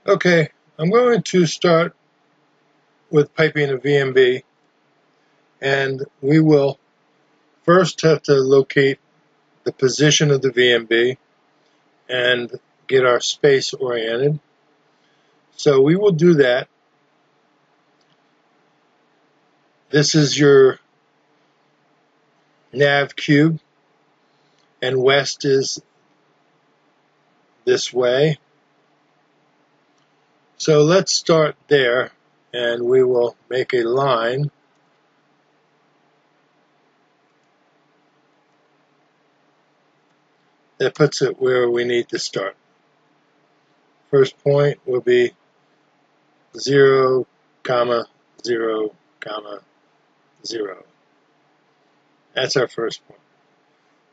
Okay, I'm going to start with piping a VMB, and we will first have to locate the position of the VMB and get our space oriented. So we will do that. This is your nav cube, and west is this way. So let's start there, and we will make a line. That puts it where we need to start. First point will be 0, 0, 0. That's our first point.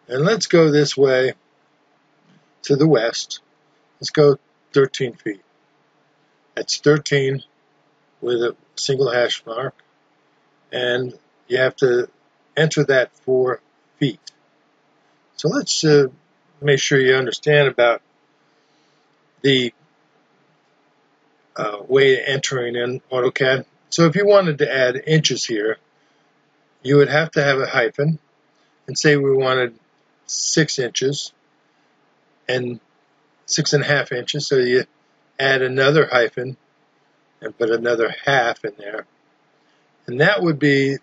And let's go this way to the west. Let's go 13 feet. That's 13 with a single hash mark. And you have to enter that 4 feet. So let's make sure you understand about the way of entering in AutoCAD. So if you wanted to add inches here, you would have to have a hyphen and say we wanted 6 inches and 6.5 inches. So you add another hyphen and put another half in there, and that would be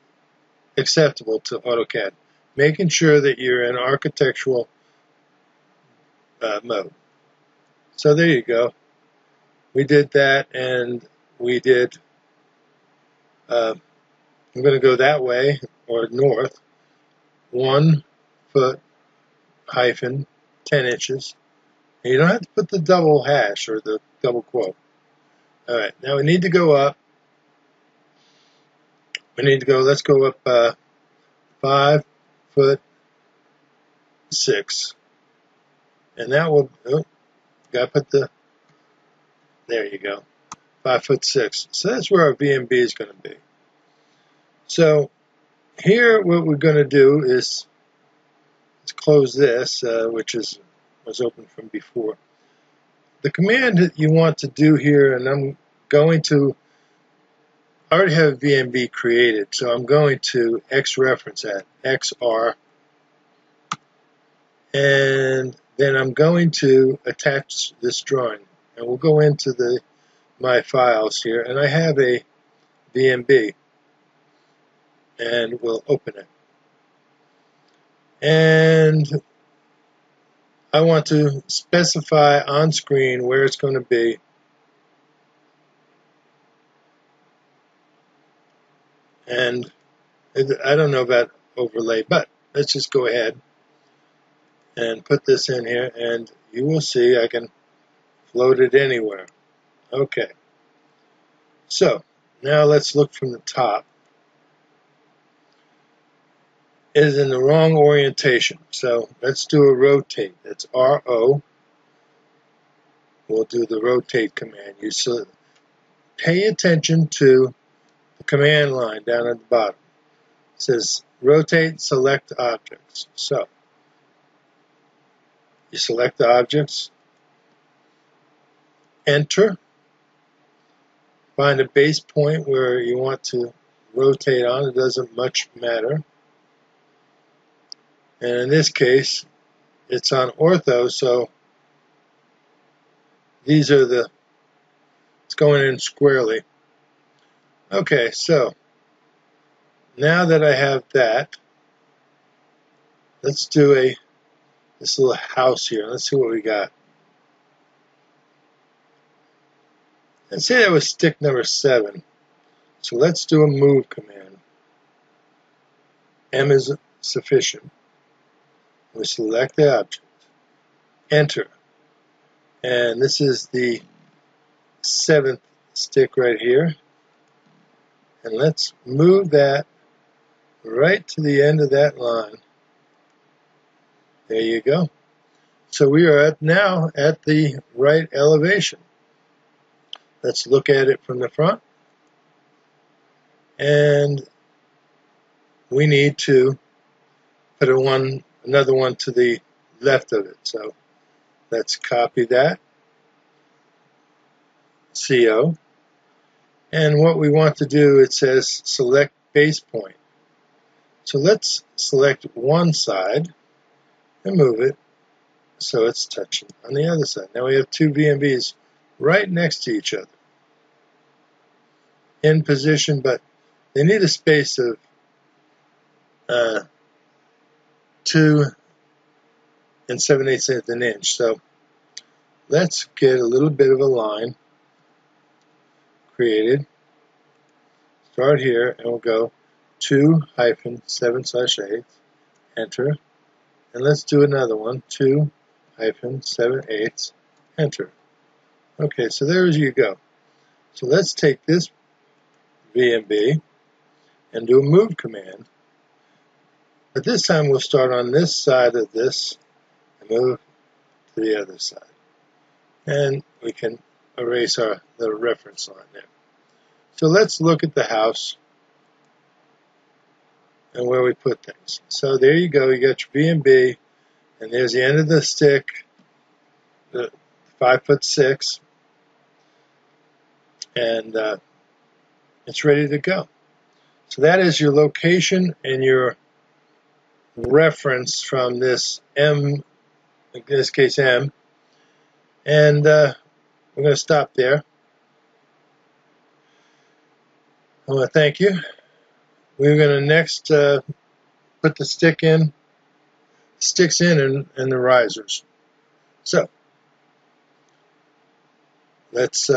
acceptable to AutoCAD, making sure that you're in architectural mode. So there you go. We did that, and we did I'm going to go that way, or north, 1 foot hyphen 10 inches. And you don't have to put the double hash or the double quote. Alright, now we need to go up. Let's go up 5 foot 6. And that will, gotta put the, there you go, 5 foot 6. So that's where our VMB is going to be. So here what we're going to do is, let's close this, which was open from before. The command that you want to do here, and I'm going to, I already have VMB created, so I'm going to X-reference that, XR, and then I'm going to attach this drawing, and we'll go into my files here, and I have a VMB, and we'll open it. And I want to specify on screen where it's going to be. And I don't know about overlay, but let's just go ahead and put this in here, and you will see I can float it anywhere. Okay. So now let's look from the top. It is in the wrong orientation, so let's do a rotate. That's RO. We'll do the rotate command. You pay attention to the command line down at the bottom. It says rotate select objects. So you select the objects, enter, find a base point where you want to rotate on. It doesn't much matter. And in this case, it's on ortho, so these are it's going in squarely. Okay, so now that I have that, let's do this little house here. Let's see what we got. Let's say that was stick number 7. So let's do a move command. M is sufficient. We select the object, enter, and this is the 7th stick right here, and let's move that right to the end of that line. There you go. So we are now at the right elevation. Let's look at it from the front, and we need to put another one to the left of it. So let's copy that CO. And what we want to do, it says select base point. So let's select one side and move it so it's touching on the other side. Now we have two VMBs right next to each other in position, but they need a space of 2 7/8 of an inch. So let's get a little bit of a line created. Start here, and we'll go 2-7/8, enter. And let's do another one, 2-7/8, enter. Okay, so there you go. So let's take this VMB and do a move command. But this time we'll start on this side of this and move to the other side. And we can erase the reference line there. So let's look at the house and where we put things. So there you go, you got your VMB, and there's the end of the stick, the 5'6", and it's ready to go. So that is your location and your reference from this M, in this case M, and we're going to stop there. I want to thank you. We're going to next put the sticks in and the risers. So let's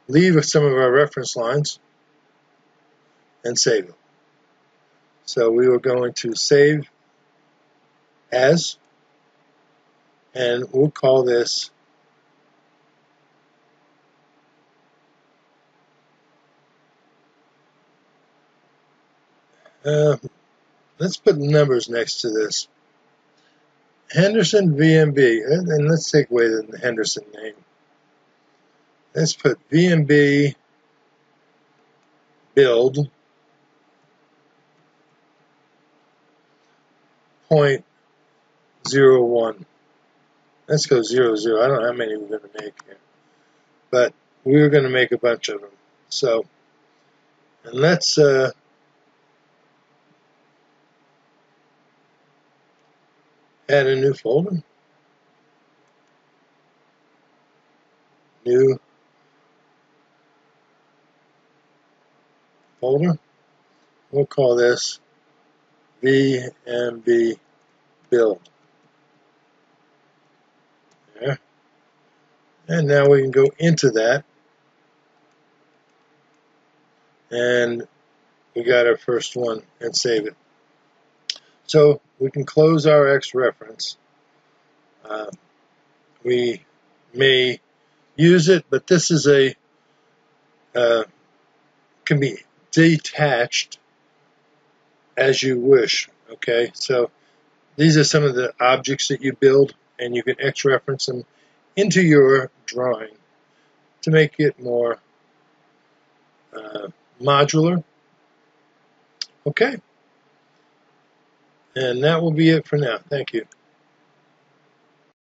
leave some of our reference lines and save them. So we were going to save as, and we'll call this let's put numbers next to this. Henderson VMB, and let's take away the Henderson name. Let's put VMB build .01. Let's go 00. I don't know how many we're going to make here, but we're going to make a bunch of them. So, and let's add a new folder. New folder. We'll call this VMB build. There. And now we can go into that. And we got our first one and save it. So we can close our X reference. We may use it, but this is a can be detached as you wish. Okay, so these are some of the objects that you build, and you can X reference them into your drawing to make it more modular. Okay, and that will be it for now. Thank you.